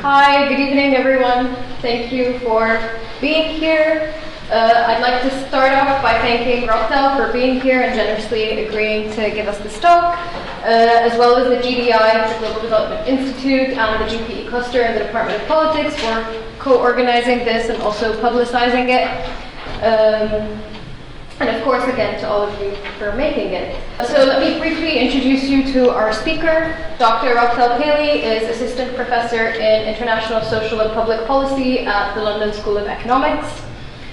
Hi, good evening everyone. Thank you for being here. I'd like to start off by thanking Robtel for being here and generously agreeing to give us this talk, as well as the GDI, the Global Development Institute, and the GPE cluster and the Department of Politics for co-organizing this and also publicizing it. And of course, again, to all of you for making it. So let me briefly introduce you to our speaker. Dr. Robtel Pailey is Assistant Professor in International Social and Public Policy at the London School of Economics.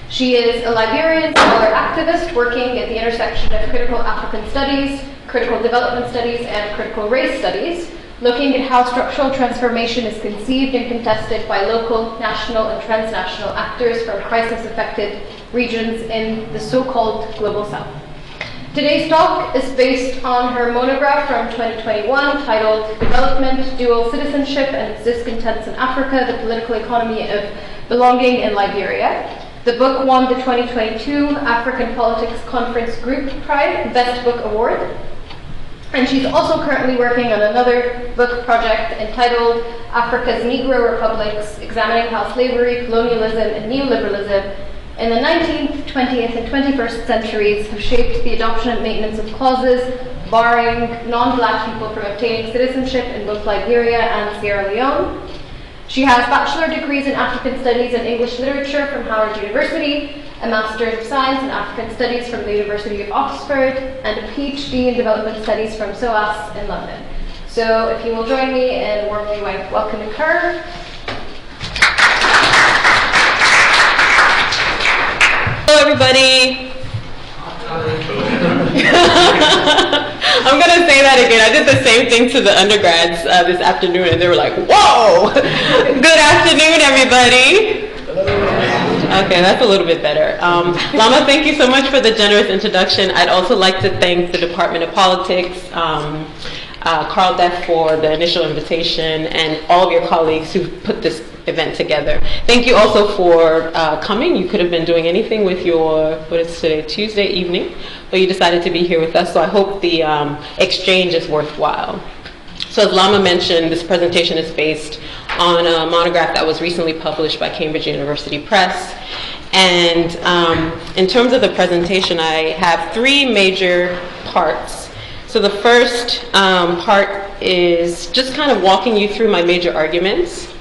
She is a Liberian scholar activist working at the intersection of critical African studies, critical development studies, and critical race studies, looking at how structural transformation is conceived and contested by local, national, and transnational actors from crisis-affected regions in the so-called Global South. Today's talk is based on her monograph from 2021 titled Development, Dual Citizenship and Its Discontents in Africa, the Political Economy of Belonging in Liberia. The book won the 2022 African Politics Conference Group Prize Best Book Award. And she's also currently working on another book project entitled Africa's Negro Republics, examining how slavery, colonialism, and neoliberalism in the 19th, 20th, and 21st centuries have shaped the adoption and maintenance of clauses barring non-Black people from obtaining citizenship in both Liberia and Sierra Leone. She has bachelor degrees in African Studies and English Literature from Howard University, a Master's of Science in African Studies from the University of Oxford, and a PhD in Development Studies from SOAS in London. So if you will join me in warmly welcoming her. Hello, everybody. I'm going to say that again. I did the same thing to the undergrads this afternoon, and they were like, whoa! Good afternoon, everybody. Okay, that's a little bit better. Lama, thank you so much for the generous introduction. I'd also like to thank the Department of Politics, Carl Deff for the initial invitation, and all of your colleagues who put this event together. Thank you also for coming. You could have been doing anything with your, what is today, Tuesday evening, but you decided to be here with us, so I hope the exchange is worthwhile. So as Lama mentioned, this presentation is based on a monograph that was recently published by Cambridge University Press. And in terms of the presentation, I have three major parts. So the first part is just kind of walking you through my major arguments.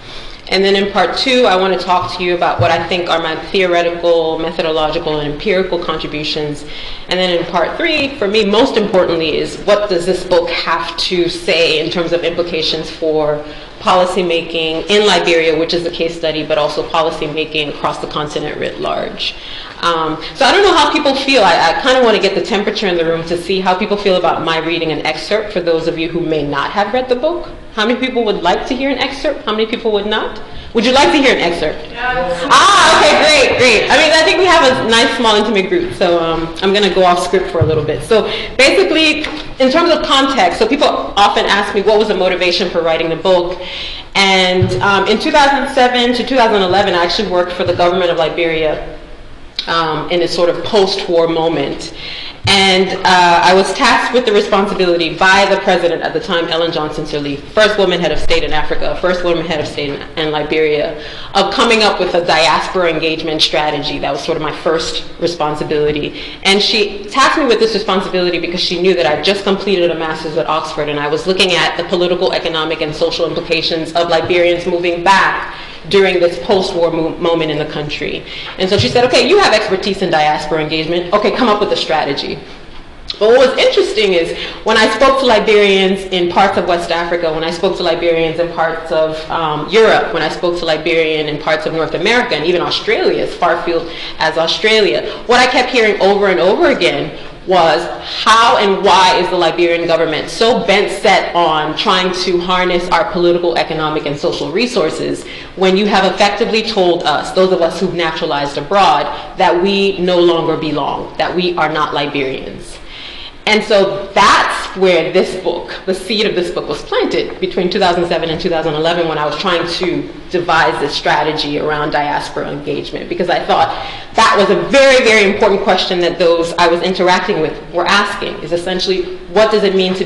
And then in part two, I want to talk to you about what I think are my theoretical, methodological, and empirical contributions. And then in part three, for me, most importantly, is what does this book have to say in terms of implications for policymaking in Liberia, which is a case study, but also policymaking across the continent writ large. So I don't know how people feel. I kind of want to get the temperature in the room to see how people feel about my reading an excerpt for those of you who may not have read the book. How many people would like to hear an excerpt? How many people would not? Would you like to hear an excerpt? Yes. Okay, great. I mean, I think we have a nice, small, intimate group, so I'm going to go off script for a little bit. So basically, in terms of context, so people often ask me what was the motivation for writing the book. And in 2007 to 2011, I actually worked for the government of Liberia in a sort of post-war moment. And I was tasked with the responsibility by the president at the time, Ellen Johnson Sirleaf, first woman head of state in Africa, first woman head of state in Liberia, of coming up with a diaspora engagement strategy. That was sort of my first responsibility. And she tasked me with this responsibility because she knew that I'd just completed a master's at Oxford, and I was looking at the political, economic, and social implications of Liberians moving back during this post-war moment in the country. And so she said, okay, you have expertise in diaspora engagement. Okay, come up with a strategy. But what was interesting is when I spoke to Liberians in parts of West Africa, when I spoke to Liberians in parts of Europe, when I spoke to Liberians in parts of North America, and even Australia, as far afield as Australia, what I kept hearing over and over again was how and why is the Liberian government so bent set on trying to harness our political, economic, and social resources when you have effectively told us, those of us who've naturalized abroad, that we no longer belong, that we are not Liberians. And so that's where this book, the seed of this book, was planted between 2007 and 2011 when I was trying to devise this strategy around diaspora engagement, because I thought that was a very, very important question that those I was interacting with were asking, is essentially, what does it mean to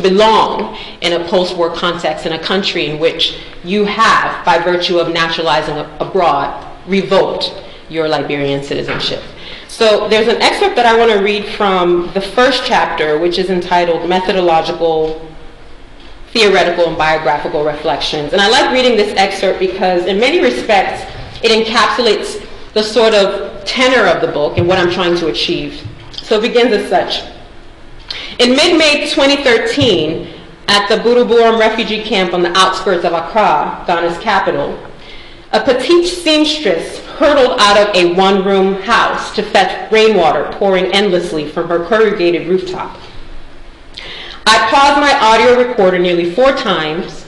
belong in a post-war context in a country in which you have, by virtue of naturalizing abroad, revoked your Liberian citizenship? So there's an excerpt that I want to read from the first chapter, which is entitled Methodological, Theoretical, and Biographical Reflections. And I like reading this excerpt because in many respects, it encapsulates the sort of tenor of the book and what I'm trying to achieve. So it begins as such. In mid-May 2013, at the Buruburum refugee camp on the outskirts of Accra, Ghana's capital, a petite seamstress hurtled out of a one-room house to fetch rainwater pouring endlessly from her corrugated rooftop. I paused my audio recorder nearly 4 times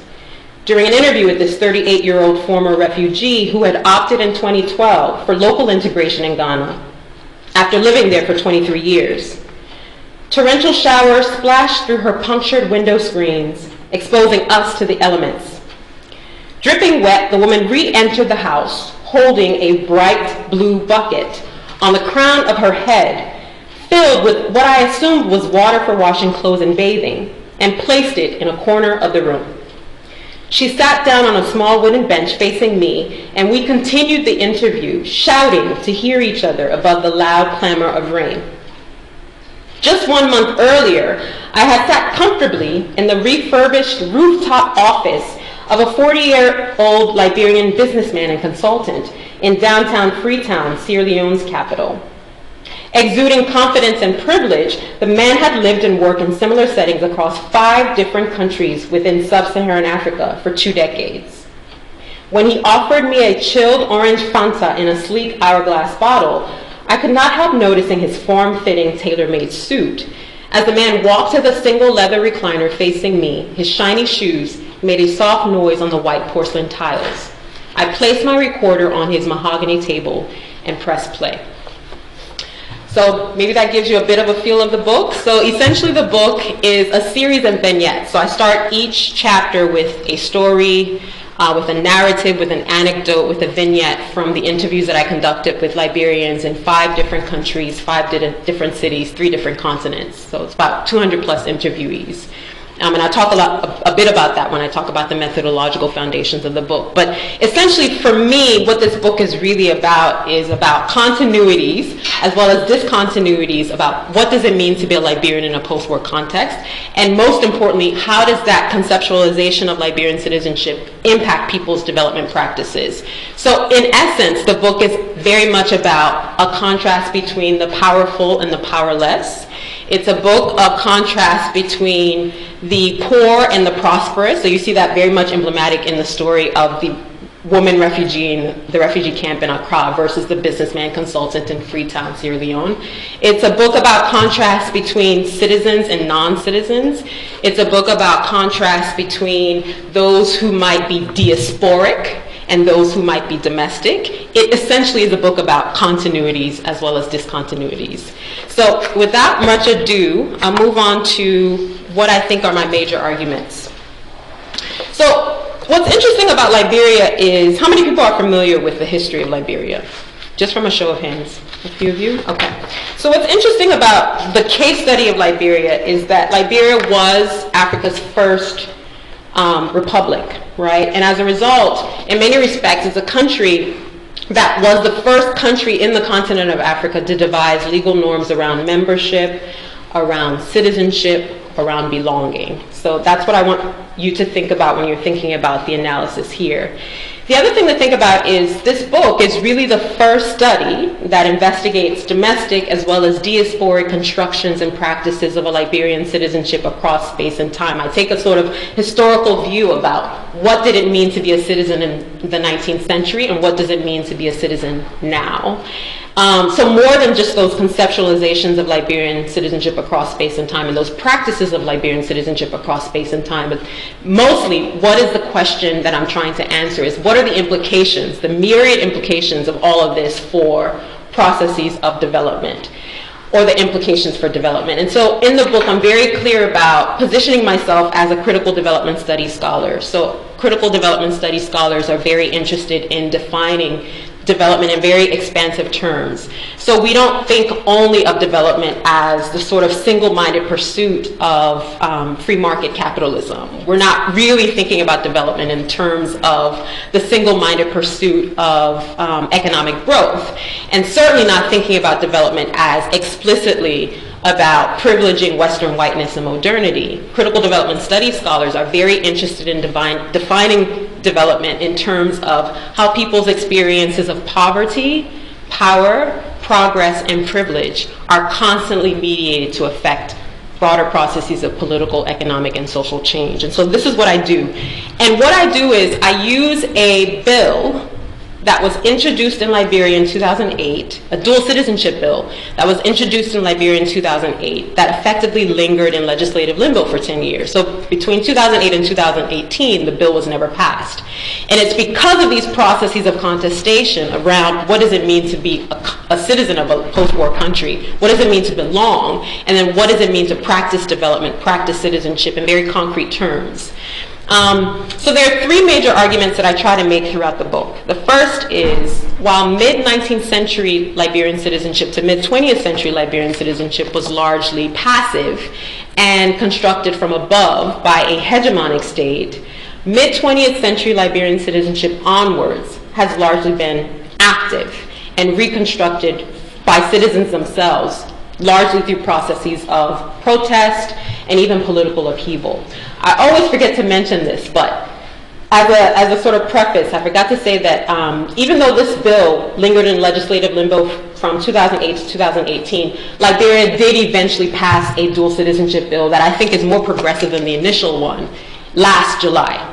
during an interview with this 38-year-old former refugee who had opted in 2012 for local integration in Ghana after living there for 23 years. Torrential showers splashed through her punctured window screens, exposing us to the elements. Dripping wet, the woman re-entered the house, holding a bright blue bucket on the crown of her head, filled with what I assumed was water for washing clothes and bathing, and placed it in a corner of the room. She sat down on a small wooden bench facing me, and we continued the interview, shouting to hear each other above the loud clamor of rain. Just 1 month earlier, I had sat comfortably in the refurbished rooftop office of a 40-year-old Liberian businessman and consultant in downtown Freetown, Sierra Leone's capital. Exuding confidence and privilege, the man had lived and worked in similar settings across 5 different countries within sub-Saharan Africa for 2 decades. When he offered me a chilled orange Fanta in a sleek hourglass bottle, I could not help noticing his form-fitting, tailor-made suit. As the man walked to the single leather recliner facing me, his shiny shoes made a soft noise on the white porcelain tiles. I placed my recorder on his mahogany table and pressed play. So maybe that gives you a bit of a feel of the book. So essentially the book is a series of vignettes. So I start each chapter with a story, with a narrative, with an anecdote, with a vignette from the interviews that I conducted with Liberians in 5 different countries, 5 different cities, 3 different continents. So it's about 200 plus interviewees. And I talk a bit about that when I talk about the methodological foundations of the book. But essentially, for me, what this book is really about is about continuities as well as discontinuities about what does it mean to be a Liberian in a post-war context, and most importantly, how does that conceptualization of Liberian citizenship impact people's development practices. So in essence, the book is very much about a contrast between the powerful and the powerless. It's a book of contrast between the poor and the prosperous. So you see that very much emblematic in the story of the woman refugee in the refugee camp in Accra versus the businessman consultant in Freetown, Sierra Leone. It's a book about contrast between citizens and non-citizens. It's a book about contrast between those who might be diasporic and those who might be domestic. It essentially is a book about continuities as well as discontinuities. So without much ado, I'll move on to what I think are my major arguments. So what's interesting about Liberia is, how many people are familiar with the history of Liberia? Just from a show of hands. A few of you? Okay. So what's interesting about the case study of Liberia is that Liberia was Africa's first republic, right? And as a result, in many respects, it's a country that was the first country in the continent of Africa to devise legal norms around membership, around citizenship, around belonging. So that's what I want you to think about when you're thinking about the analysis here. The other thing to think about is this book is really the first study that investigates domestic as well as diasporic constructions and practices of a Liberian citizenship across space and time. I take a sort of historical view about what did it mean to be a citizen in the 19th century and what does it mean to be a citizen now. So more than just those conceptualizations of Liberian citizenship across space and time and those practices of Liberian citizenship across space and time, but mostly what is the question that I'm trying to answer is what are the implications, the myriad implications of all of this for processes of development? or the implications for development. And so in the book, I'm very clear about positioning myself as a critical development studies scholar. So critical development studies scholars are very interested in defining development in very expansive terms. So we don't think only of development as the sort of single-minded pursuit of free market capitalism. We're not really thinking about development in terms of the single-minded pursuit of economic growth, and certainly not thinking about development as explicitly about privileging Western whiteness and modernity. Critical development studies scholars are very interested in defining development in terms of how people's experiences of poverty, power, progress, and privilege are constantly mediated to affect broader processes of political, economic, and social change. And so this is what I do. And what I do is I use a bill that was introduced in Liberia in 2008, a dual citizenship bill that was introduced in Liberia in 2008 that effectively lingered in legislative limbo for 10 years. So between 2008 and 2018, the bill was never passed. And it's because of these processes of contestation around what does it mean to be a citizen of a post-war country, what does it mean to belong, and then what does it mean to practice development, practice citizenship in very concrete terms. So there are three major arguments that I try to make throughout the book. The first is, while mid-19th century Liberian citizenship to mid-20th century Liberian citizenship was largely passive and constructed from above by a hegemonic state, mid-20th century Liberian citizenship onwards has largely been active and reconstructed by citizens themselves, largely through processes of protest and even political upheaval. I always forget to mention this, but as a sort of preface, I forgot to say that even though this bill lingered in legislative limbo from 2008 to 2018, Liberia did eventually pass a dual citizenship bill that I think is more progressive than the initial one last July.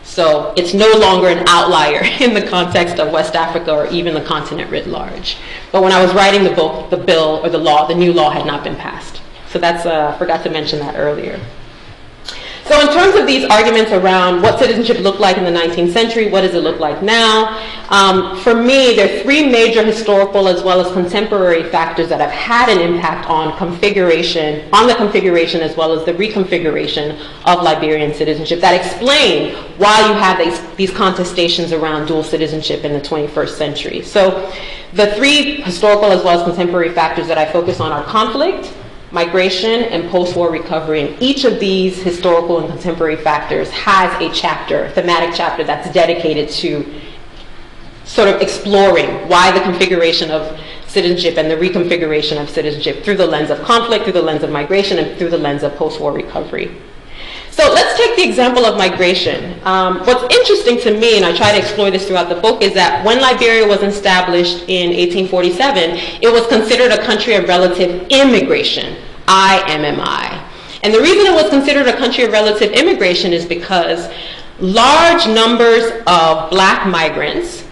So it's no longer an outlier in the context of West Africa or even the continent writ large. But when I was writing the book, the bill or the law, the new law had not been passed. So that's, forgot to mention that earlier. So in terms of these arguments around what citizenship looked like in the 19th century, what does it look like now? For me, there are three major historical as well as contemporary factors that have had an impact on the configuration as well as the reconfiguration of Liberian citizenship that explain why you have these contestations around dual citizenship in the 21st century. So the three historical as well as contemporary factors that I focus on are conflict, migration, and post-war recovery. And each of these historical and contemporary factors has a chapter, thematic chapter, that's dedicated to sort of exploring why the configuration of citizenship and the reconfiguration of citizenship through the lens of conflict, through the lens of migration, and through the lens of post-war recovery. So let's take the example of migration. What's interesting to me, and I try to explore this throughout the book, is that when Liberia was established in 1847, it was considered a country of relative immigration, IMMI. And the reason it was considered a country of relative immigration is because large numbers of black migrants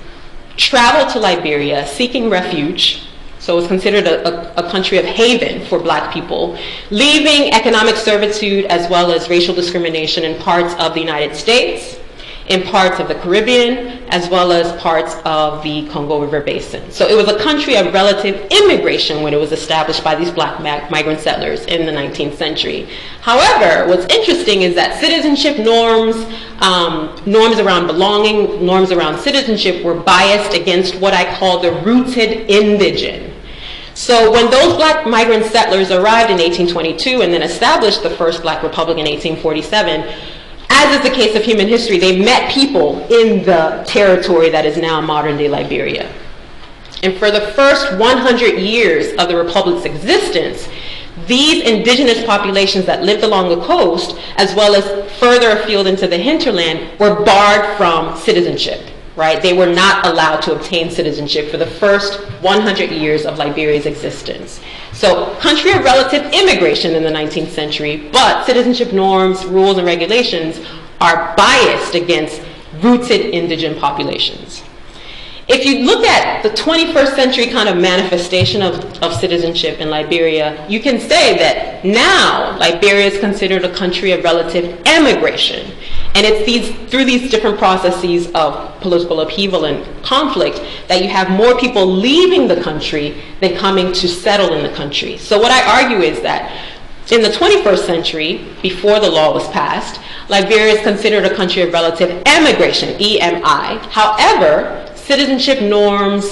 traveled to Liberia seeking refuge. So it was considered a country of haven for black people, leaving economic servitude as well as racial discrimination in parts of the United States, in parts of the Caribbean, as well as parts of the Congo River Basin. So it was a country of relative immigration when it was established by these black migrant settlers in the 19th century. However, what's interesting is that citizenship norms, norms around belonging, norms around citizenship were biased against what I call the rooted indigene. So when those black migrant settlers arrived in 1822 and then established the first black republic in 1847, as is the case of human history, they met people in the territory that is now modern-day Liberia. And for the first 100 years of the republic's existence, these indigenous populations that lived along the coast, as well as further afield into the hinterland, were barred from citizenship. Right? They were not allowed to obtain citizenship for the first 100 years of Liberia's existence. So, country of relative immigration in the 19th century, but citizenship norms, rules, and regulations are biased against rooted indigent populations. If you look at the 21st century kind of manifestation of citizenship in Liberia, you can say that now Liberia is considered a country of relative emigration. And it's through these different processes of political upheaval and conflict that you have more people leaving the country than coming to settle in the country. So what I argue is that in the 21st century, before the law was passed, Liberia is considered a country of relative emigration, EMI. However, citizenship norms,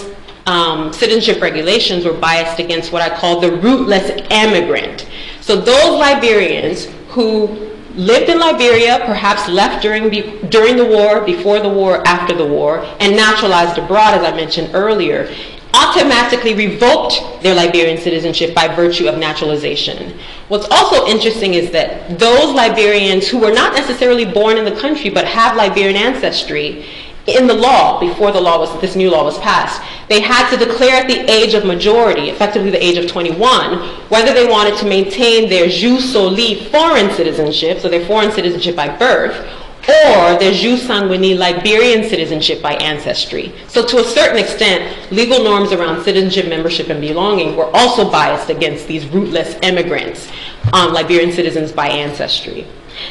citizenship regulations were biased against what I call the rootless emigrant. So those Liberians who lived in Liberia, perhaps left during the war, before the war, after the war, and naturalized abroad, as I mentioned earlier, automatically revoked their Liberian citizenship by virtue of naturalization. What's also interesting is that those Liberians who were not necessarily born in the country but have Liberian ancestry, in the law, before this new law was passed, they had to declare at the age of majority, effectively the age of 21, whether they wanted to maintain their jus soli foreign citizenship, so their foreign citizenship by birth, or their jus sanguinis Liberian citizenship by ancestry. So to a certain extent, legal norms around citizenship, membership, and belonging were also biased against these rootless immigrants, Liberian citizens by ancestry.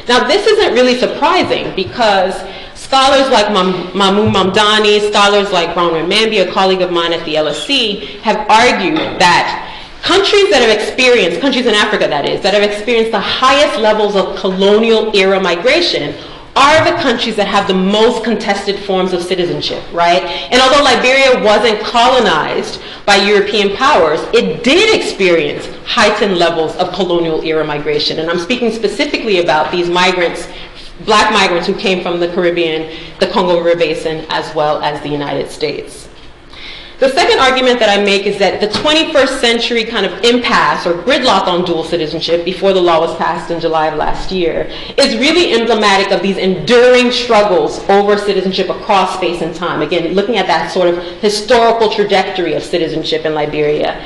Now this isn't really surprising because scholars like Mamu Mamdani, scholars like Bronwyn Mambi, a colleague of mine at the LSE, have argued that countries in Africa that is, that have experienced the highest levels of colonial era migration are the countries that have the most contested forms of citizenship, right? And although Liberia wasn't colonized by European powers, it did experience heightened levels of colonial era migration. And I'm speaking specifically about these migrants, black migrants who came from the Caribbean, the Congo River Basin, as well as the United States. The second argument that I make is that the 21st century kind of impasse or gridlock on dual citizenship before the law was passed in July of last year is really emblematic of these enduring struggles over citizenship across space and time. Again, looking at that sort of historical trajectory of citizenship in Liberia.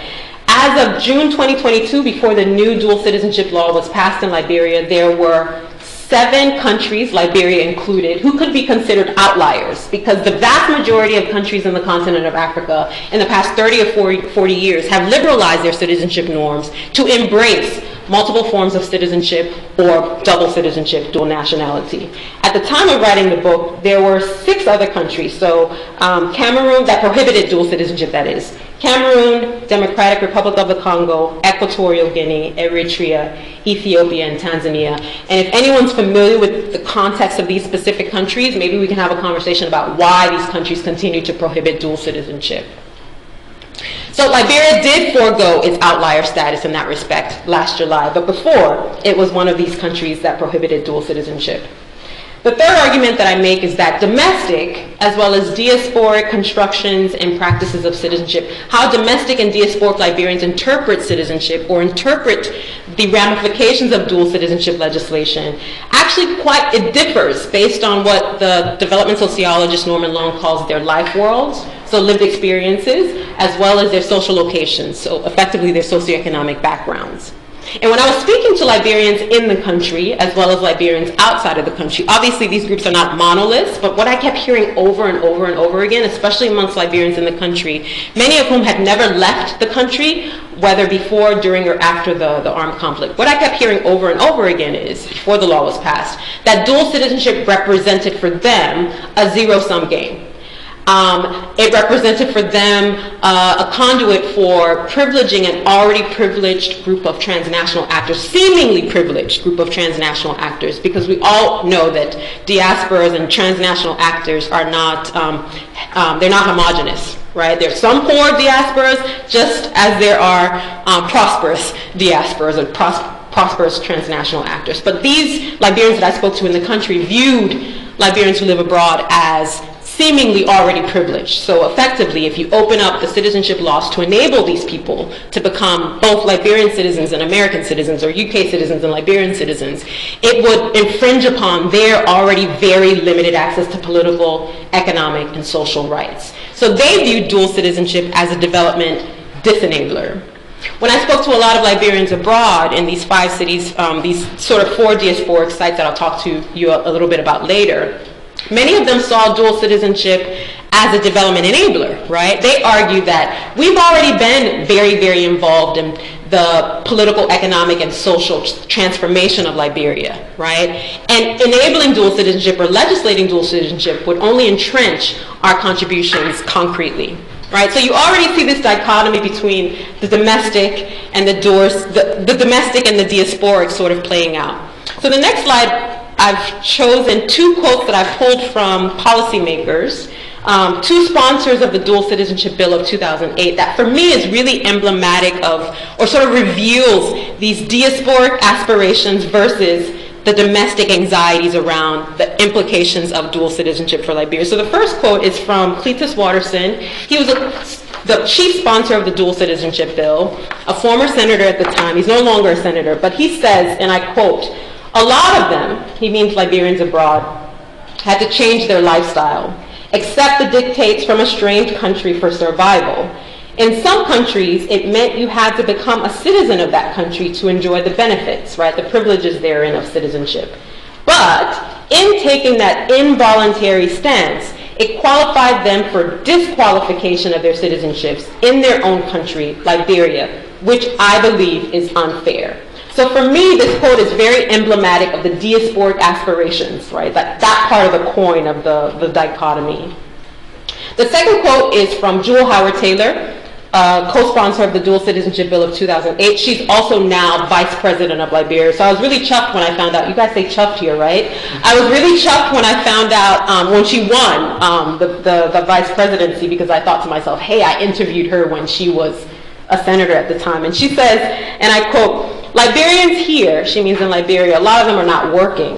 As of June 2022, before the new dual citizenship law was passed in Liberia, there were 7 countries, Liberia included, who could be considered outliers because the vast majority of countries in the continent of Africa in the past 30 or 40 years have liberalized their citizenship norms to embrace multiple forms of citizenship or double citizenship, dual nationality. At the time of writing the book, there were 6 other countries. So Cameroon, that prohibited dual citizenship, that is. Cameroon, Democratic Republic of the Congo, Equatorial Guinea, Eritrea, Ethiopia, and Tanzania. And if anyone's familiar with the context of these specific countries, maybe we can have a conversation about why these countries continue to prohibit dual citizenship. So Liberia did forego its outlier status in that respect last July, but before, it was one of these countries that prohibited dual citizenship. The third argument that I make is that domestic, as well as diasporic constructions and practices of citizenship, how domestic and diasporic Liberians interpret citizenship or interpret the ramifications of dual citizenship legislation, actually it differs based on what the development sociologist Norman Long calls their life worlds, so lived experiences, as well as their social locations, so effectively their socioeconomic backgrounds. And when I was speaking to Liberians in the country, as well as Liberians outside of the country, obviously these groups are not monoliths, but what I kept hearing over and over and over again, especially amongst Liberians in the country, many of whom had never left the country, whether before, during, or after the armed conflict. What I kept hearing over and over again is, before the law was passed, that dual citizenship represented for them a zero-sum game. It represented for them a conduit for privileging an already privileged group of transnational actors, seemingly privileged group of transnational actors, because we all know that diasporas and transnational actors are not, they're not homogenous, right? There's some poor diasporas, just as there are prosperous diasporas and prosperous transnational actors. But these Liberians that I spoke to in the country viewed Liberians who live abroad as seemingly already privileged. So effectively, if you open up the citizenship laws to enable these people to become both Liberian citizens and American citizens, or UK citizens and Liberian citizens, it would infringe upon their already very limited access to political, economic, and social rights. So they viewed dual citizenship as a development disenabler. When I spoke to a lot of Liberians abroad in these 5 cities, these sort of 4 diasporic sites that I'll talk to you a little bit about later, Many of them saw dual citizenship as a development enabler, right? They argue that we've already been very, very involved in the political, economic, and social transformation of Liberia, right? And enabling dual citizenship or legislating dual citizenship would only entrench our contributions concretely, right? So you already see this dichotomy between the domestic and the domestic and the diasporic sort of playing out. So the next slide, I've chosen two quotes that I've pulled from policymakers, two sponsors of the Dual Citizenship Bill of 2008 that for me is really emblematic of, or sort of reveals these diasporic aspirations versus the domestic anxieties around the implications of dual citizenship for Liberia. So the first quote is from Cletus Watterson. He was the chief sponsor of the Dual Citizenship Bill, a former senator at the time. He's no longer a senator, but he says, and I quote, "A lot of them," he means Liberians abroad, "had to change their lifestyle, accept the dictates from a strange country for survival. In some countries, it meant you had to become a citizen of that country to enjoy the benefits, right, the privileges therein of citizenship. But in taking that involuntary stance, it qualified them for disqualification of their citizenships in their own country, Liberia, which I believe is unfair." So for me, this quote is very emblematic of the diasporic aspirations, right? That part of the coin of the dichotomy. The second quote is from Jewel Howard Taylor, co-sponsor of the Dual Citizenship Bill of 2008. She's also now vice president of Liberia. So I was really chuffed when I found out. You guys say chuffed here, right? I was really chuffed when I found out when she won the vice presidency, because I thought to myself, hey, I interviewed her when she was a senator at the time. And she says, and I quote, "Liberians here," she means in Liberia, "a lot of them are not working.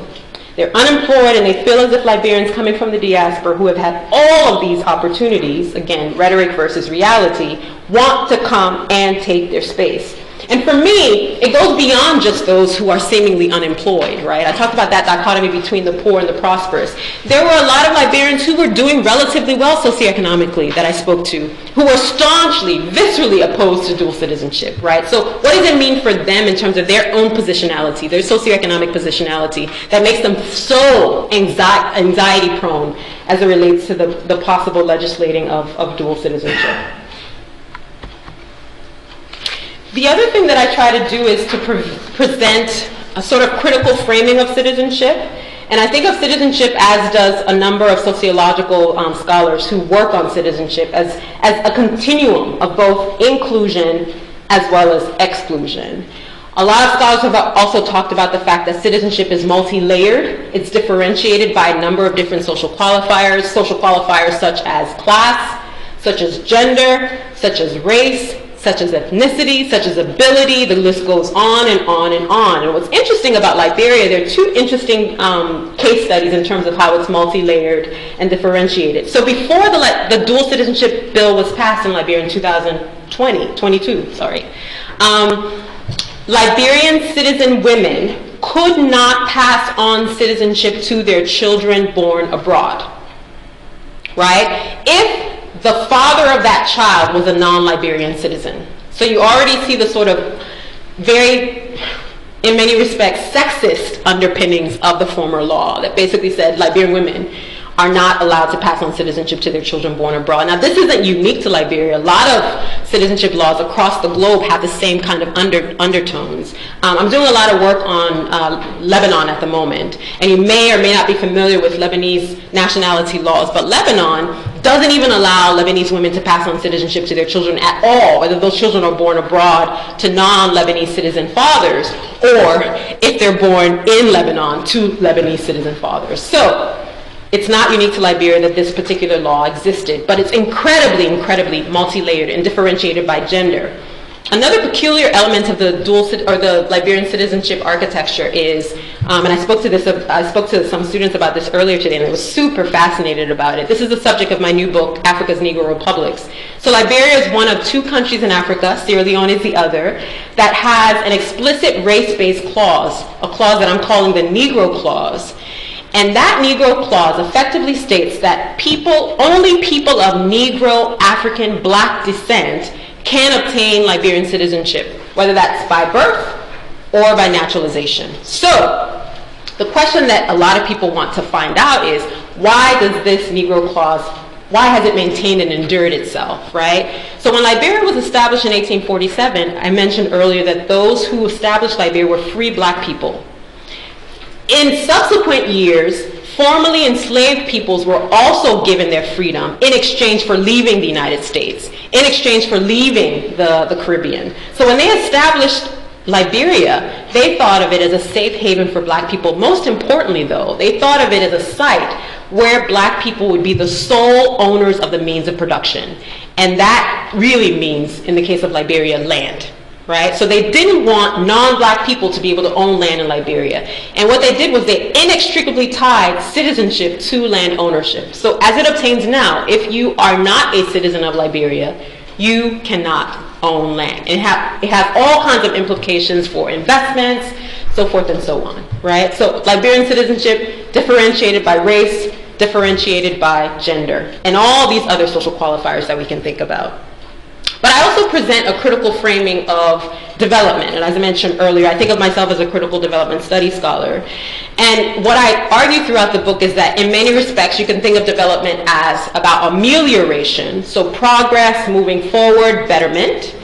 They're unemployed and they feel as if Liberians coming from the diaspora who have had all of these opportunities," again, rhetoric versus reality, "want to come and take their space." And for me, it goes beyond just those who are seemingly unemployed, right? I talked about that dichotomy between the poor and the prosperous. There were a lot of Liberians who were doing relatively well socioeconomically that I spoke to, who were staunchly, viscerally opposed to dual citizenship, right? So what does it mean for them in terms of their own positionality, their socioeconomic positionality, that makes them so anxiety prone as it relates to the possible legislating of dual citizenship? The other thing that I try to do is to present a sort of critical framing of citizenship. And I think of citizenship, as does a number of sociological scholars who work on citizenship, as a continuum of both inclusion as well as exclusion. A lot of scholars have also talked about the fact that citizenship is multi-layered. It's differentiated by a number of different social qualifiers such as class, such as gender, such as race, such as ethnicity, such as ability. The list goes on and on and on. And what's interesting about Liberia, there are two interesting case studies in terms of how it's multi-layered and differentiated. So before the dual citizenship bill was passed in Liberia in 2022, Liberian citizen women could not pass on citizenship to their children born abroad, right? If the father of that child was a non-Liberian citizen. So you already see the sort of very, in many respects, sexist underpinnings of the former law that basically said Liberian women are not allowed to pass on citizenship to their children born abroad. Now, this isn't unique to Liberia. A lot of citizenship laws across the globe have the same kind of undertones. I'm doing a lot of work on Lebanon at the moment, and you may or may not be familiar with Lebanese nationality laws, but Lebanon doesn't even allow Lebanese women to pass on citizenship to their children at all, whether those children are born abroad to non-Lebanese citizen fathers, or if they're born in Lebanon to Lebanese citizen fathers. So it's not unique to Liberia that this particular law existed, but it's incredibly, incredibly multi-layered and differentiated by gender. Another peculiar element of the the Liberian citizenship architecture is, and I spoke to some students about this earlier today, and I was super fascinated about it. This is the subject of my new book, Africa's Negro Republics. So Liberia is one of two countries in Africa, Sierra Leone is the other, that has an explicit race-based clause, a clause that I'm calling the Negro Clause. And that Negro Clause effectively states that only people of Negro, African, Black descent can obtain Liberian citizenship, whether that's by birth or by naturalization. So the question that a lot of people want to find out is, why does this Negro clause, why has it maintained and endured itself, right? So when Liberia was established in 1847, I mentioned earlier that those who established Liberia were free black people. In subsequent years, formerly enslaved peoples were also given their freedom in exchange for leaving the United States, in exchange for leaving the Caribbean. So when they established Liberia, they thought of it as a safe haven for black people. Most importantly, though, they thought of it as a site where black people would be the sole owners of the means of production. And that really means, in the case of Liberia, land. Right? So they didn't want non-black people to be able to own land in Liberia. And what they did was they inextricably tied citizenship to land ownership. So as it obtains now, if you are not a citizen of Liberia, you cannot own land. And it has all kinds of implications for investments, so forth and so on. Right? So Liberian citizenship differentiated by race, differentiated by gender, and all these other social qualifiers that we can think about. But I also present a critical framing of development. And as I mentioned earlier, I think of myself as a critical development studies scholar. And what I argue throughout the book is that in many respects, you can think of development as about amelioration, so progress, moving forward, betterment.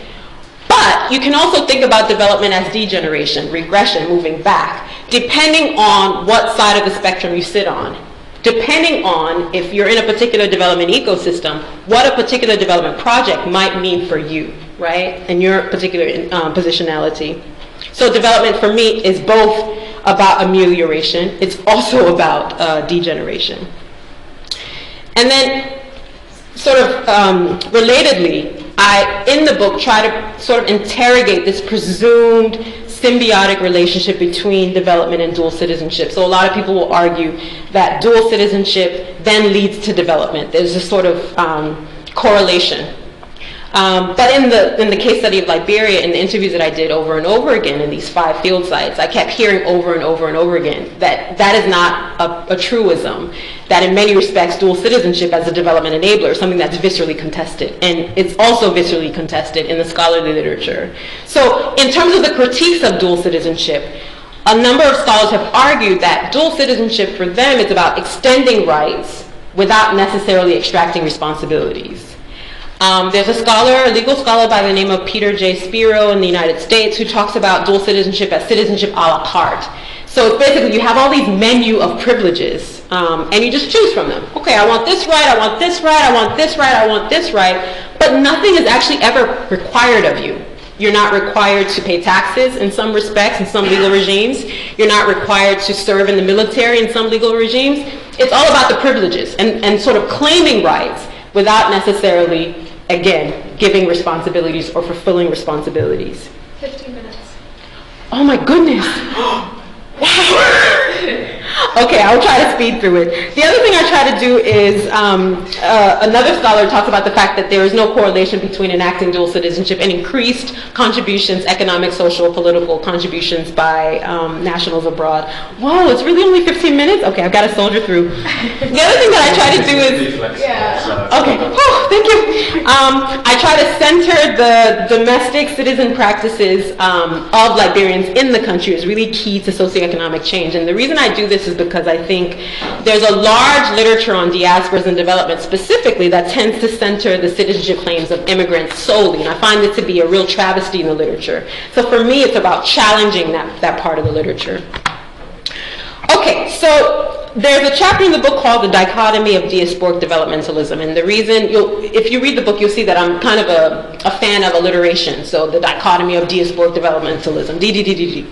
But you can also think about development as degeneration, regression, moving back, depending on what side of the spectrum you sit on. Depending on if you're in a particular development ecosystem, what a particular development project might mean for you, right? And your particular positionality. So development for me is both about amelioration, it's also about degeneration. And then sort of relatedly, I, in the book, try to sort of interrogate this presumed symbiotic relationship between development and dual citizenship. So a lot of people will argue that dual citizenship then leads to development. There's this sort of correlation. But in the case study of Liberia, in the interviews that I did over and over again in these 5 field sites, I kept hearing over and over and over again that that is not a truism, that in many respects dual citizenship as a development enabler is something that's viscerally contested. And it's also viscerally contested in the scholarly literature. So in terms of the critiques of dual citizenship, a number of scholars have argued that dual citizenship for them is about extending rights without necessarily extracting responsibilities. There's a scholar, a legal scholar by the name of Peter J. Spiro in the United States who talks about dual citizenship as citizenship a la carte. So basically you have all these menu of privileges and you just choose from them. Okay, I want this right, I want this right, I want this right, I want this right, but nothing is actually ever required of you. You're not required to pay taxes in some respects, in some legal regimes. You're not required to serve in the military in some legal regimes. It's all about the privileges and sort of claiming rights without necessarily, again, giving responsibilities or fulfilling responsibilities. 15 minutes. Oh my goodness. Wow. Okay, I'll try to speed through it. The other thing I try to do is, another scholar talks about the fact that there is no correlation between enacting dual citizenship and increased contributions, economic, social, political contributions by nationals abroad. Whoa, it's really only 15 minutes? Okay, I've got to soldier through. The other thing that I try to do is, okay, thank you. I try to center the domestic citizen practices of Liberians in the country is really key to socioeconomic change. And the reason I do this is because I think there's a large literature on diasporas and development specifically that tends to center the citizenship claims of immigrants solely, and I find it to be a real travesty in the literature. So for me, it's about challenging that part of the literature. Okay, so there's a chapter in the book called The Dichotomy of Diasporic Developmentalism, and the reason, if you read the book, you'll see that I'm kind of a fan of alliteration, so the dichotomy of diasporic developmentalism, DDDDD.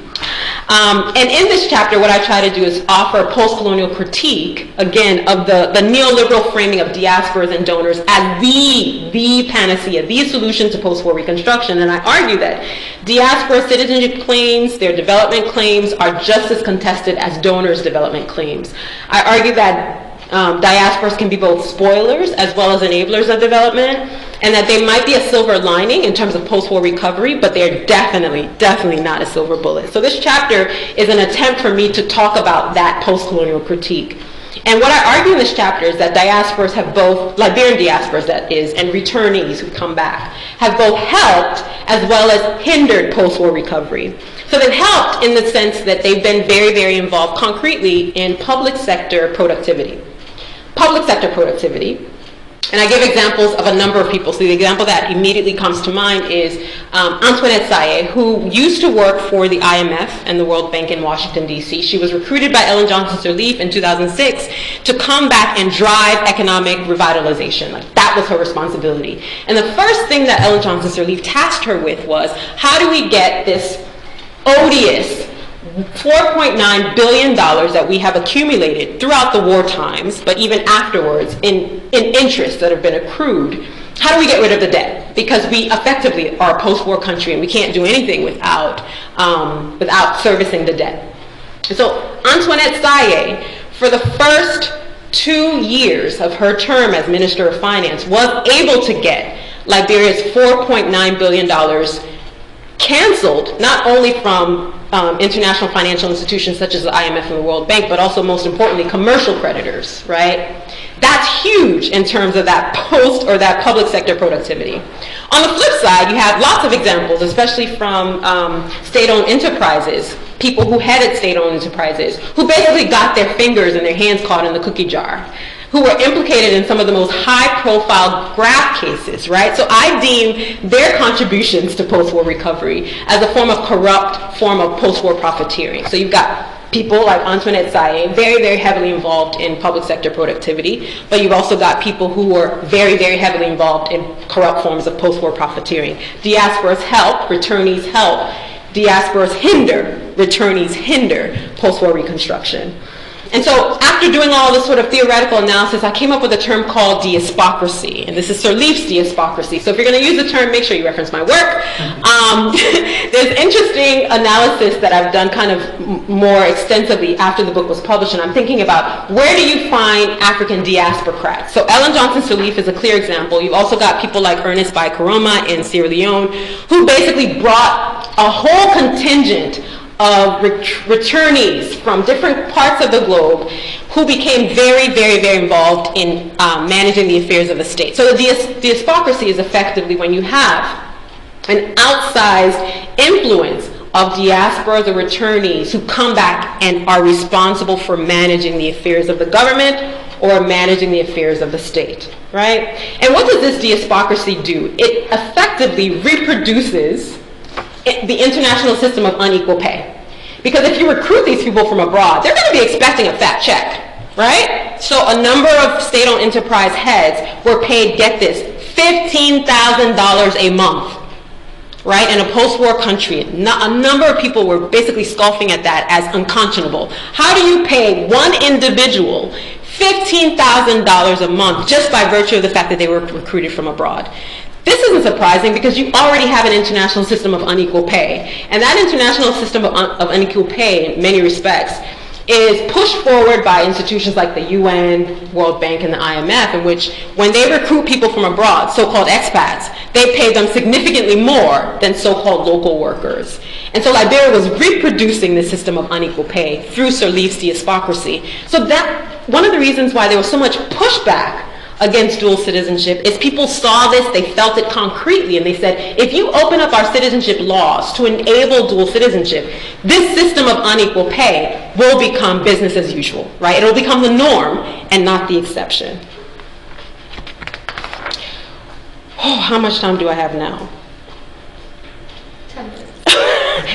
And in this chapter, what I try to do is offer a postcolonial critique, again, of the neoliberal framing of diasporas and donors as the panacea, the solution to post-war reconstruction. And I argue that diaspora citizenship claims, their development claims, are just as contested as donors' development claims. I argue that diasporas can be both spoilers as well as enablers of development, and that they might be a silver lining in terms of post-war recovery, but they're definitely not a silver bullet. So this chapter is an attempt for me to talk about that post-colonial critique. And what I argue in this chapter is that diasporas have both, Liberian diasporas that is, and returnees who come back, have both helped as well as hindered post-war recovery. So they've helped in the sense that they've been very, very involved concretely in public sector productivity. public sector productivity. And I give examples of a number of people. So the example that immediately comes to mind is Antoinette Saye, who used to work for the IMF and the World Bank in Washington, D.C. She was recruited by Ellen Johnson Sirleaf in 2006 to come back and drive economic revitalization. Like, that was her responsibility. And the first thing that Ellen Johnson Sirleaf tasked her with was, how do we get this odious $4.9 billion that we have accumulated throughout the war times, but even afterwards, in interest that have been accrued, how do we get rid of the debt? Because we effectively are a post-war country and we can't do anything without servicing the debt. So Antoinette Saye, for the first 2 years of her term as Minister of Finance, was able to get Liberia's $4.9 billion canceled, not only from international financial institutions such as the IMF and the World Bank, but also, most importantly, commercial creditors, right? That's huge in terms of that public sector productivity. On the flip side, you have lots of examples, especially from state-owned enterprises, people who headed state-owned enterprises, who basically got their fingers and their hands caught in the cookie jar, who were implicated in some of the most high-profile graft cases, right? So I deem their contributions to post-war recovery as a corrupt form of post-war profiteering. So you've got people like Antoinette Saye, very, very heavily involved in public sector productivity, but you've also got people who were very, very heavily involved in corrupt forms of post-war profiteering. Diasporas help, returnees help. Diasporas hinder, returnees hinder post-war reconstruction. And so after doing all this sort of theoretical analysis, I came up with a term called diaspocracy. And this is Sirleaf's diaspocracy. So if you're going to use the term, make sure you reference my work. There's interesting analysis that I've done kind of more extensively after the book was published. And I'm thinking about, where do you find African diasporocrats? So Ellen Johnson Sirleaf is a clear example. You've also got people like Ernest Bai Koroma in Sierra Leone, who basically brought a whole contingent of returnees from different parts of the globe who became very, very, very involved in managing the affairs of the state. So the diaspocracy is effectively when you have an outsized influence of diasporas or returnees who come back and are responsible for managing the affairs of the government or managing the affairs of the state, right? And what does this diaspocracy do? It effectively reproduces the international system of unequal pay. Because if you recruit these people from abroad, they're going to be expecting a fat check, right? So a number of state-owned enterprise heads were paid, get this, $15,000 a month, right? In a post-war country. A number of people were basically scoffing at that as unconscionable. How do you pay one individual $15,000 a month just by virtue of the fact that they were recruited from abroad? This isn't surprising because you already have an international system of unequal pay. And that international system of unequal pay, in many respects, is pushed forward by institutions like the UN, World Bank, and the IMF, in which when they recruit people from abroad, so-called expats, they pay them significantly more than so-called local workers. And so Liberia was reproducing this system of unequal pay through Sirleaf's diaspocracy. So that, one of the reasons why there was so much pushback against dual citizenship is people saw this, they felt it concretely, and they said, if you open up our citizenship laws to enable dual citizenship, this system of unequal pay will become business as usual, right? It'll become the norm and not the exception. Oh, how much time do I have now? 10 minutes.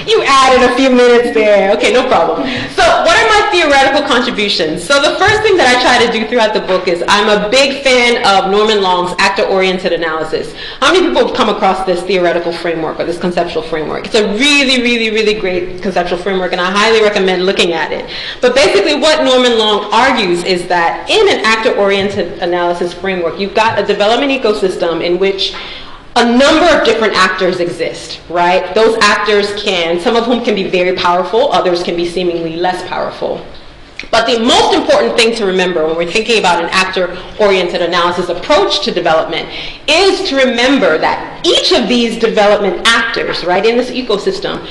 You added a few minutes there. Okay, no problem. So what are my theoretical contributions? So the first thing that I try to do throughout the book is I'm a big fan of Norman Long's actor-oriented analysis. How many people have come across this theoretical framework or this conceptual framework? It's a really, really, really great conceptual framework, and I highly recommend looking at it. But basically what Norman Long argues is that in an actor-oriented analysis framework, you've got a development ecosystem in which a number of different actors exist, right? Those actors some of whom can be very powerful, others can be seemingly less powerful. But the most important thing to remember when we're thinking about an actor-oriented analysis approach to development is to remember that each of these development actors, right, in this ecosystem,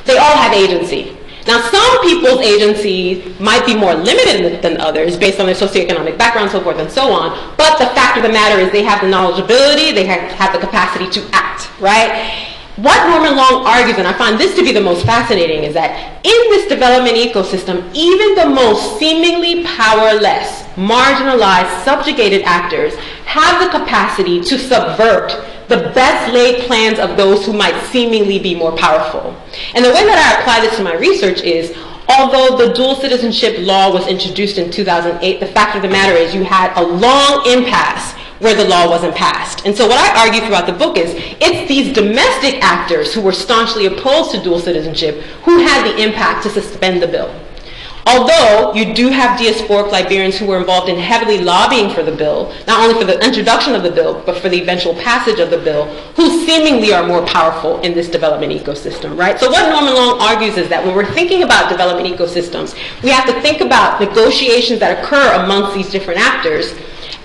they all have agency. Now, some people's agency might be more limited than others based on their socioeconomic background, so forth and so on, but the fact of the matter is they have the knowledgeability, they have the capacity to act, right? what Norman Long argues, and I find this to be the most fascinating, is that in this development ecosystem, even the most seemingly powerless, marginalized, subjugated actors have the capacity to subvert the best laid plans of those who might seemingly be more powerful. And the way that I apply this to my research is, although the dual citizenship law was introduced in 2008, the fact of the matter is you had a long impasse where the law wasn't passed. And so what I argue throughout the book is it's these domestic actors who were staunchly opposed to dual citizenship who had the impact to suspend the bill. Although you do have diasporic Liberians who were involved in heavily lobbying for the bill, not only for the introduction of the bill, but for the eventual passage of the bill, who seemingly are more powerful in this development ecosystem, right? So what Norman Long argues is that when we're thinking about development ecosystems, we have to think about negotiations that occur amongst these different actors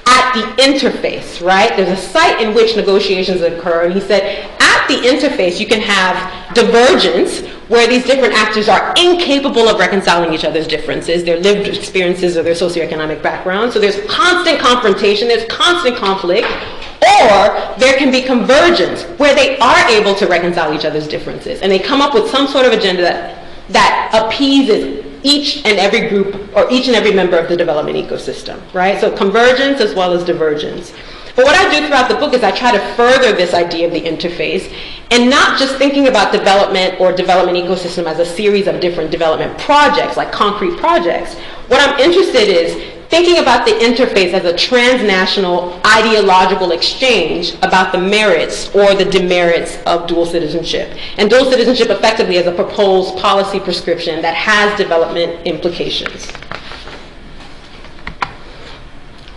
at the interface, right? There's a site in which negotiations occur, and he said at the interface you can have divergence, where these different actors are incapable of reconciling each other's differences, their lived experiences or their socioeconomic background. So there's constant confrontation, there's constant conflict, or there can be convergence, where they are able to reconcile each other's differences, and they come up with some sort of agenda that appeases each and every group or each and every member of the development ecosystem, right? So convergence as well as divergence. But what I do throughout the book is I try to further this idea of the interface, and not just thinking about development or development ecosystem as a series of different development projects, like concrete projects. What I'm interested is thinking about the interface as a transnational ideological exchange about the merits or the demerits of dual citizenship. And dual citizenship effectively as a proposed policy prescription that has development implications.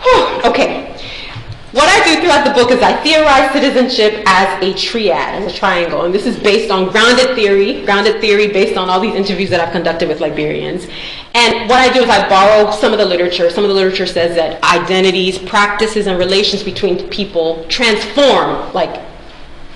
Whew, okay. What I do throughout the book is I theorize citizenship as a triad, as a triangle, and this is based on grounded theory based on all these interviews that I've conducted with Liberians. And what I do is I borrow some of the literature. Some of the literature says that identities, practices, and relations between people transform, like,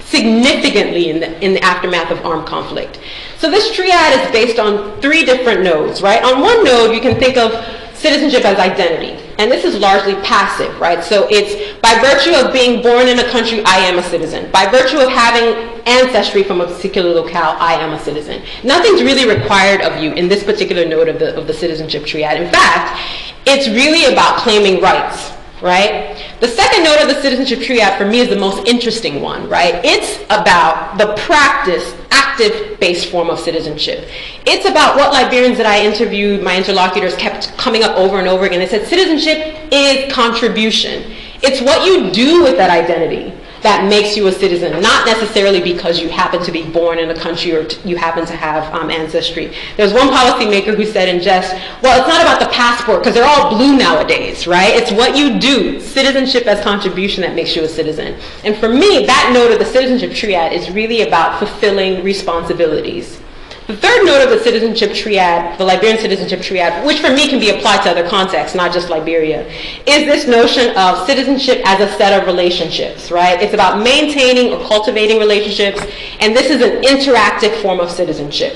significantly in the aftermath of armed conflict. So this triad is based on 3 different nodes, right? On one node, you can think of citizenship as identity. And this is largely passive, right? So it's by virtue of being born in a country, I am a citizen. By virtue of having ancestry from a particular locale, I am a citizen. Nothing's really required of you in this particular node of the citizenship triad. In fact, it's really about claiming rights, right? The second node of the citizenship triad for me is the most interesting one, right? It's about the practice, active-based form of citizenship. It's about what Liberians that I interviewed, my interlocutors, kept coming up over and over again. They said citizenship is contribution. It's what you do with that identity that makes you a citizen, not necessarily because you happen to be born in a country or you happen to have ancestry. There's one policymaker who said in jest, well, it's not about the passport because they're all blue nowadays, right? It's what you do, citizenship as contribution, that makes you a citizen. And for me, that node of the citizenship triad is really about fulfilling responsibilities. The third node of the citizenship triad, the Liberian citizenship triad, which for me can be applied to other contexts, not just Liberia, is this notion of citizenship as a set of relationships, right? It's about maintaining or cultivating relationships, and this is an interactive form of citizenship.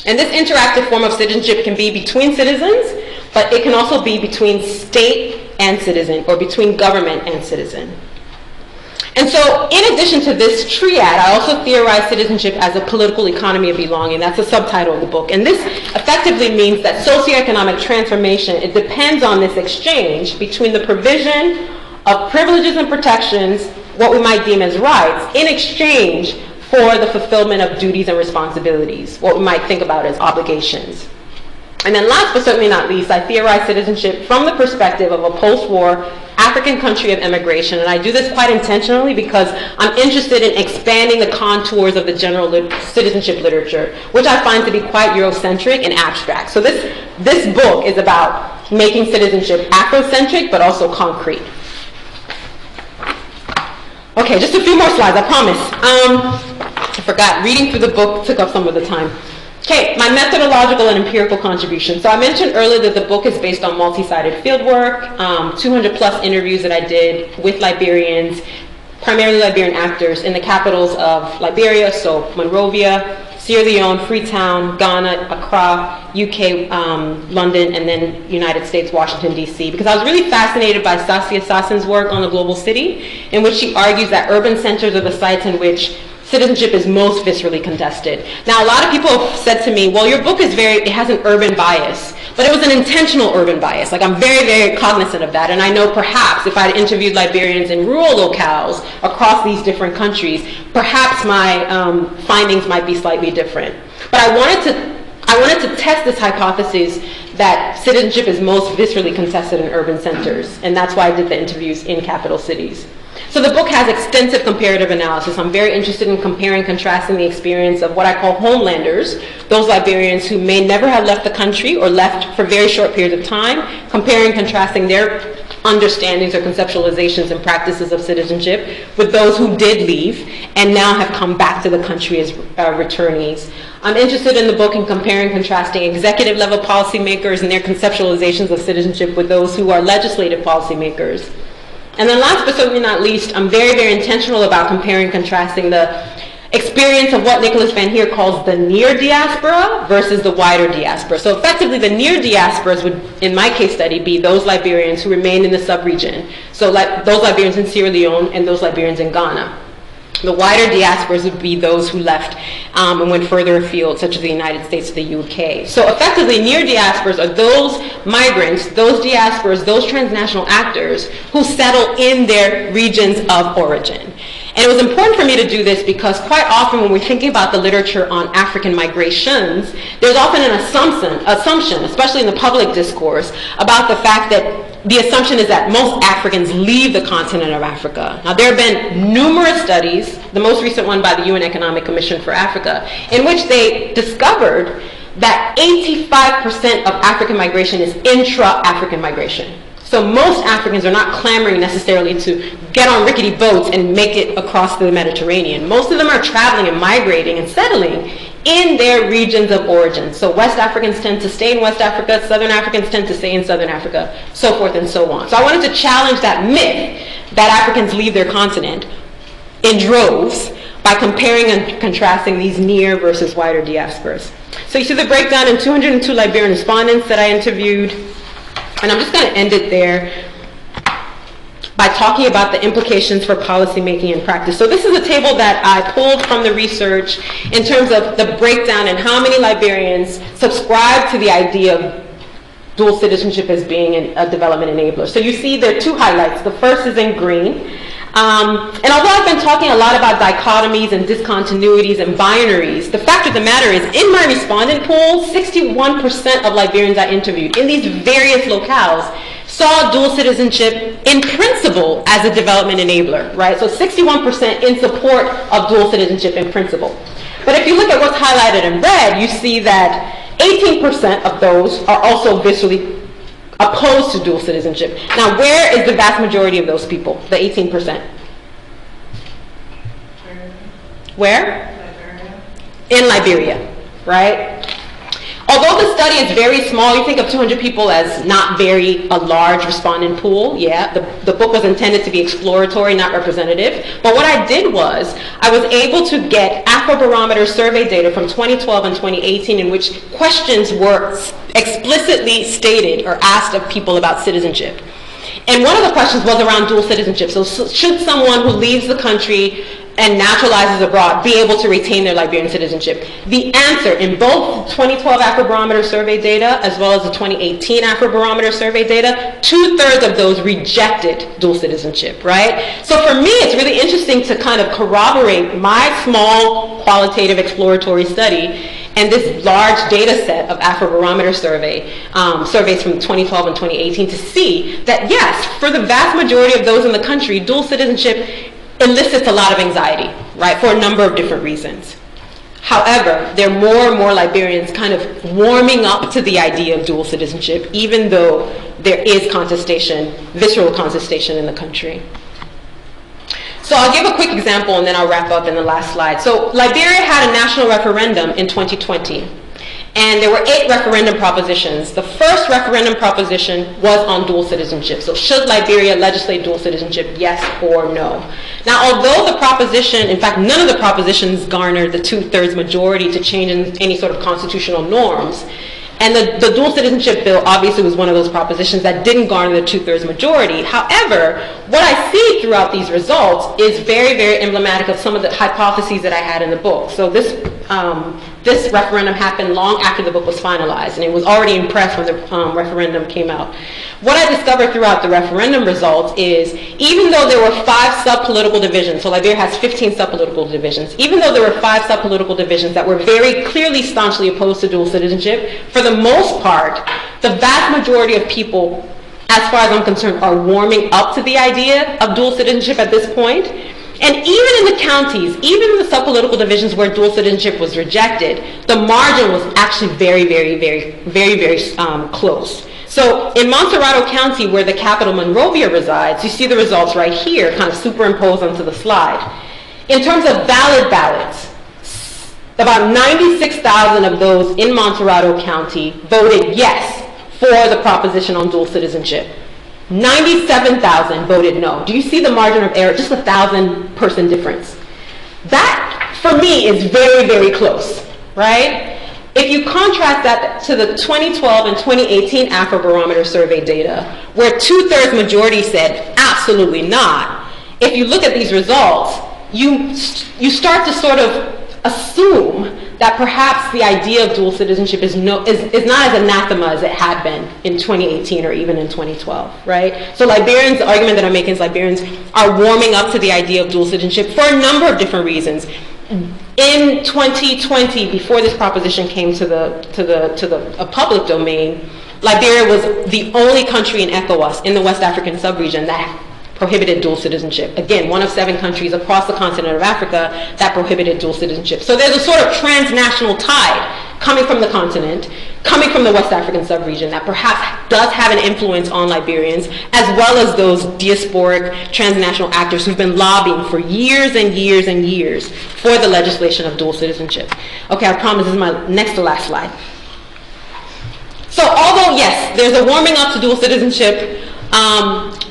And this interactive form of citizenship can be between citizens, but it can also be between state and citizen, or between government and citizen. And so, in addition to this triad, I also theorize citizenship as a political economy of belonging. That's the subtitle of the book. And this effectively means that socio-economic transformation, it depends on this exchange between the provision of privileges and protections, what we might deem as rights, in exchange for the fulfillment of duties and responsibilities, what we might think about as obligations. And then last but certainly not least, I theorize citizenship from the perspective of a post-war African country of emigration. And I do this quite intentionally because I'm interested in expanding the contours of the general citizenship literature, which I find to be quite Eurocentric and abstract. So this book is about making citizenship Afrocentric, but also concrete. Okay, just a few more slides, I promise. I forgot, reading through the book took up some of the time. Okay, my methodological and empirical contribution. So I mentioned earlier that the book is based on multi-sided fieldwork, 200 plus interviews that I did with Liberians, primarily Liberian actors in the capitals of Liberia, so Monrovia, Sierra Leone, Freetown, Ghana, Accra, UK, London, and then United States, Washington, D.C. Because I was really fascinated by Saskia Sassen's work on the global city, in which she argues that urban centers are the sites in which citizenship is most viscerally contested. Now, a lot of people have said to me, well, your book is it has an urban bias, but it was an intentional urban bias. Like, I'm very, very cognizant of that, and I know perhaps if I'd interviewed Liberians in rural locales across these different countries, perhaps my findings might be slightly different. But I wanted to test this hypothesis that citizenship is most viscerally contested in urban centers, and that's why I did the interviews in capital cities. So the book has extensive comparative analysis. I'm very interested in comparing, contrasting the experience of what I call homelanders, those Liberians who may never have left the country or left for very short periods of time, comparing, contrasting their understandings or conceptualizations and practices of citizenship with those who did leave and now have come back to the country as returnees. I'm interested in the book in comparing, contrasting executive level policymakers and their conceptualizations of citizenship with those who are legislative policymakers. And then last but certainly not least, I'm very, very intentional about comparing, contrasting the experience of what Nicholas Van Heer calls the near diaspora versus the wider diaspora. So effectively, the near diasporas would, in my case study, be those Liberians who remained in the sub-region. So those Liberians in Sierra Leone and those Liberians in Ghana. The wider diasporas would be those who left and went further afield, such as the United States or the UK. So effectively, near diasporas are those migrants, those diasporas, those transnational actors who settle in their regions of origin. And it was important for me to do this because quite often when we're thinking about the literature on African migrations, there's often an assumption, especially in the public discourse, about the fact that the assumption is that most Africans leave the continent of Africa. Now, there have been numerous studies, the most recent one by the UN Economic Commission for Africa, in which they discovered that 85% of African migration is intra-African migration. So most Africans are not clamoring necessarily to get on rickety boats and make it across the Mediterranean. Most of them are traveling and migrating and settling in their regions of origin. So West Africans tend to stay in West Africa, Southern Africans tend to stay in Southern Africa, so forth and so on. So I wanted to challenge that myth that Africans leave their continent in droves by comparing and contrasting these near versus wider diasporas. So you see the breakdown in 202 Liberian respondents that I interviewed. And I'm just going to end it there by talking about the implications for policymaking and practice. So this is a table that I pulled from the research in terms of the breakdown and how many Liberians subscribe to the idea of dual citizenship as being a development enabler. So you see there are two highlights. The first is in green. And although I've been talking a lot about dichotomies and discontinuities and binaries, the fact of the matter is, in my respondent pool, 61% of Liberians I interviewed in these various locales saw dual citizenship in principle as a development enabler, right? So 61% in support of dual citizenship in principle. But if you look at what's highlighted in red, you see that 18% of those are also viscerally opposed to dual citizenship. Now, where is the vast majority of those people, the 18%? Where? Liberia. In Liberia, right? Although the study is very small, you think of 200 people as not a large respondent pool. Yeah, the book was intended to be exploratory, not representative. But what I did was, I was able to get Afrobarometer survey data from 2012 and 2018 in which questions were explicitly stated or asked of people about citizenship. And one of the questions was around dual citizenship. So should someone who leaves the country and naturalizes abroad be able to retain their Liberian citizenship? The answer in both 2012 Afrobarometer survey data as well as the 2018 Afrobarometer survey data, 2/3 of those rejected dual citizenship, right? So for me, it's really interesting to kind of corroborate my small qualitative exploratory study and this large data set of Afrobarometer surveys from 2012 and 2018 to see that, yes, for the vast majority of those in the country, dual citizenship elicits a lot of anxiety, right, for a number of different reasons. However, there are more and more Liberians kind of warming up to the idea of dual citizenship, even though there is contestation, visceral contestation in the country. So I'll give a quick example and then I'll wrap up in the last slide. So Liberia had a national referendum in 2020. And there were 8 referendum propositions. The first referendum proposition was on dual citizenship. So should Liberia legislate dual citizenship, yes or no? Now, although the proposition, in fact, none of the propositions garnered the 2/3 majority to change any sort of constitutional norms, And the dual citizenship bill obviously was one of those propositions that didn't garner the 2/3 majority. However, what I see throughout these results is very, very emblematic of some of the hypotheses that I had in the book. So this referendum happened long after the book was finalized, and it was already in press when the referendum came out. What I discovered throughout the referendum results is, even though there were 5 sub-political divisions, so Liberia has 15 sub-political divisions, even though there were 5 sub-political divisions that were very clearly staunchly opposed to dual citizenship, for the most part, the vast majority of people, as far as I'm concerned, are warming up to the idea of dual citizenship at this point. And even in the counties, even in the sub-political divisions where dual citizenship was rejected, the margin was actually very, very, very, very, very close. So in Montserrado County, where the capital Monrovia resides, you see the results right here, kind of superimposed onto the slide. In terms of valid ballots, about 96,000 of those in Montserrado County voted yes for the proposition on dual citizenship. 97,000 voted no. Do you see the margin of error? Just a 1,000-person difference. That, for me, is very, very close, right? If you contrast that to the 2012 and 2018 Afrobarometer survey data, where 2/3 majority said absolutely not, if you look at these results, you start to sort of assume that perhaps the idea of dual citizenship is not as anathema as it had been in 2018 or even in 2012, right? So Liberians, the argument that I'm making is Liberians are warming up to the idea of dual citizenship for a number of different reasons. In 2020, before this proposition came to the public domain, Liberia was the only country in ECOWAS, in the West African sub-region, that prohibited dual citizenship. Again, one of 7 countries across the continent of Africa that prohibited dual citizenship. So there's a sort of transnational tide coming from the continent, coming from the West African sub-region that perhaps does have an influence on Liberians, as well as those diasporic transnational actors who've been lobbying for years and years and years for the legislation of dual citizenship. Okay, I promise this is my next to last slide. So although, yes, there's a warming up to dual citizenship,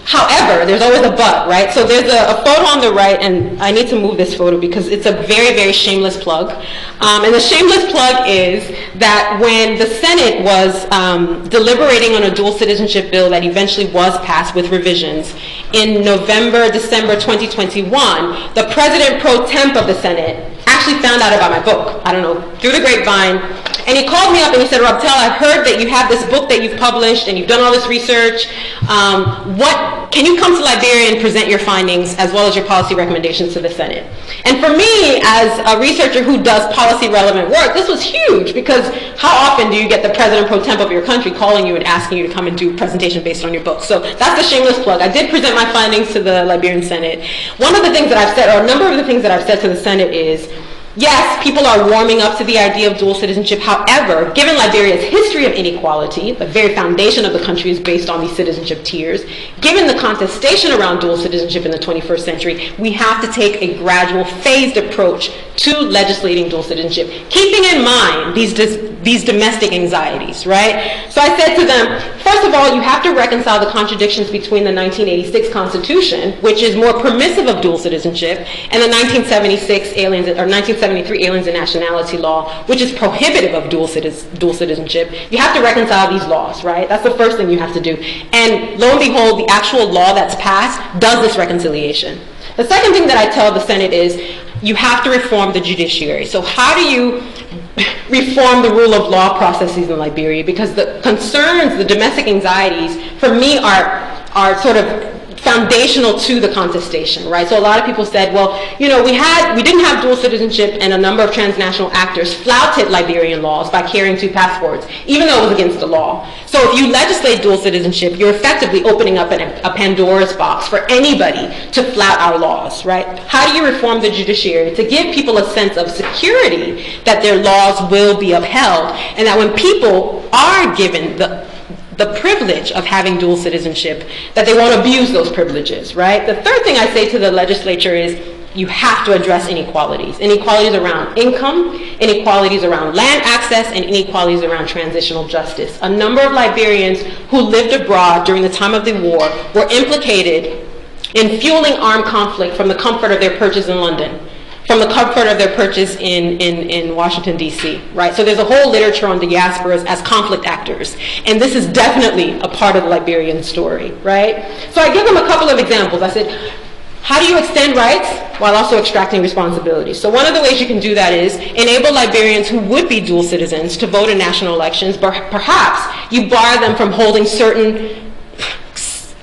however, there's always a but, right? So there's a photo on the right, and I need to move this photo because it's a very, very shameless plug. And the shameless plug is that when the Senate was deliberating on a dual citizenship bill that eventually was passed with revisions in November, December 2021, the president pro temp of the Senate actually found out about my book, I don't know, through the grapevine. And he called me up and he said, Robtel, I've heard that you have this book that you've published and you've done all this research. Can you come to Liberia and present your findings as well as your policy recommendations to the Senate? And for me, as a researcher who does policy relevant work, this was huge because how often do you get the president pro temp of your country calling you and asking you to come and do a presentation based on your book? So that's the shameless plug. I did present my findings to the Liberian Senate. One of the things that I've said, or a number of the things that I've said to the Senate is, yes, people are warming up to the idea of dual citizenship. However, given Liberia's history of inequality, the very foundation of the country is based on these citizenship tiers, given the contestation around dual citizenship in the 21st century, we have to take a gradual, phased approach to legislating dual citizenship, keeping in mind these domestic anxieties, right? So I said to them, first of all, you have to reconcile the contradictions between the 1986 Constitution, which is more permissive of dual citizenship, and the 1973 Aliens and Nationality Law, which is prohibitive of dual citizenship. You have to reconcile these laws, right? That's the first thing you have to do. And lo and behold, the actual law that's passed does this reconciliation. The second thing that I tell the Senate is, you have to reform the judiciary. So how do you reform the rule of law processes in Liberia? Because the concerns, the domestic anxieties, for me are sort of foundational to the contestation, right? So a lot of people said, well, you know, we didn't have dual citizenship, and a number of transnational actors flouted Liberian laws by carrying 2 passports, even though it was against the law. So if you legislate dual citizenship, you're effectively opening up a Pandora's box for anybody to flout our laws, right? How do you reform the judiciary to give people a sense of security that their laws will be upheld, and that when people are given the privilege of having dual citizenship, that they won't abuse those privileges, right? The third thing I say to the legislature is, you have to address inequalities. Inequalities around income, inequalities around land access, and inequalities around transitional justice. A number of Liberians who lived abroad during the time of the war were implicated in fueling armed conflict from the comfort of their perches in London. from the comfort of their purchase in Washington, D.C., right? So there's a whole literature on diasporas as conflict actors. And this is definitely a part of the Liberian story, right? So I give them a couple of examples. I said, how do you extend rights while also extracting responsibility? So one of the ways you can do that is enable Liberians who would be dual citizens to vote in national elections, but perhaps you bar them from holding certain,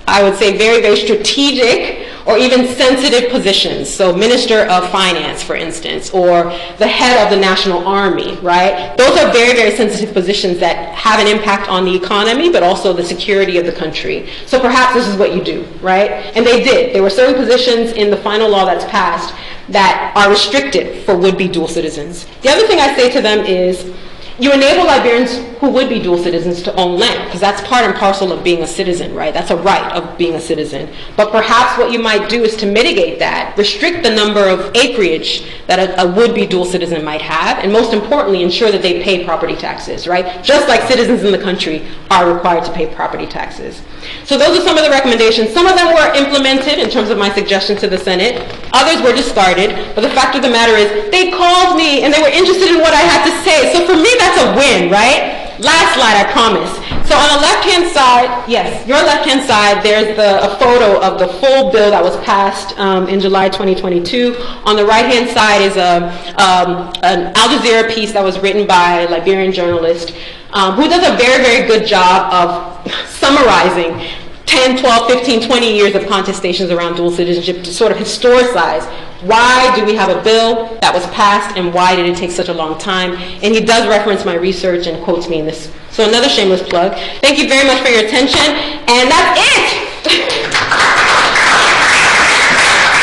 I would say, very, very strategic or even sensitive positions. So Minister of Finance, for instance, or the head of the National Army, right? Those are very, very sensitive positions that have an impact on the economy, but also the security of the country. So perhaps this is what you do, right? And they did. There were certain positions in the final law that's passed that are restricted for would-be dual citizens. The other thing I say to them is, you enable Liberians who would be dual citizens to own land, because that's part and parcel of being a citizen, right? That's a right of being a citizen. But perhaps what you might do is to mitigate that, restrict the number of acreage that a would-be dual citizen might have, and most importantly, ensure that they pay property taxes, right? Just like citizens in the country are required to pay property taxes. So those are some of the recommendations. Some of them were implemented in terms of my suggestion to the Senate. Others were discarded. But the fact of the matter is, they called me and they were interested in what I had to say. So for me, that's a win, right? Last slide, I promise. So on the left-hand side, yes, your left-hand side, there's a photo of the full bill that was passed in July 2022. On the right-hand side is an Al Jazeera piece that was written by a Liberian journalist who does a very, very good job of summarizing 10, 12, 15, 20 years of contestations around dual citizenship to sort of historicize why do we have a bill that was passed and why did it take such a long time. And he does reference my research and quotes me in this. So another shameless plug. Thank you very much for your attention. And that's it.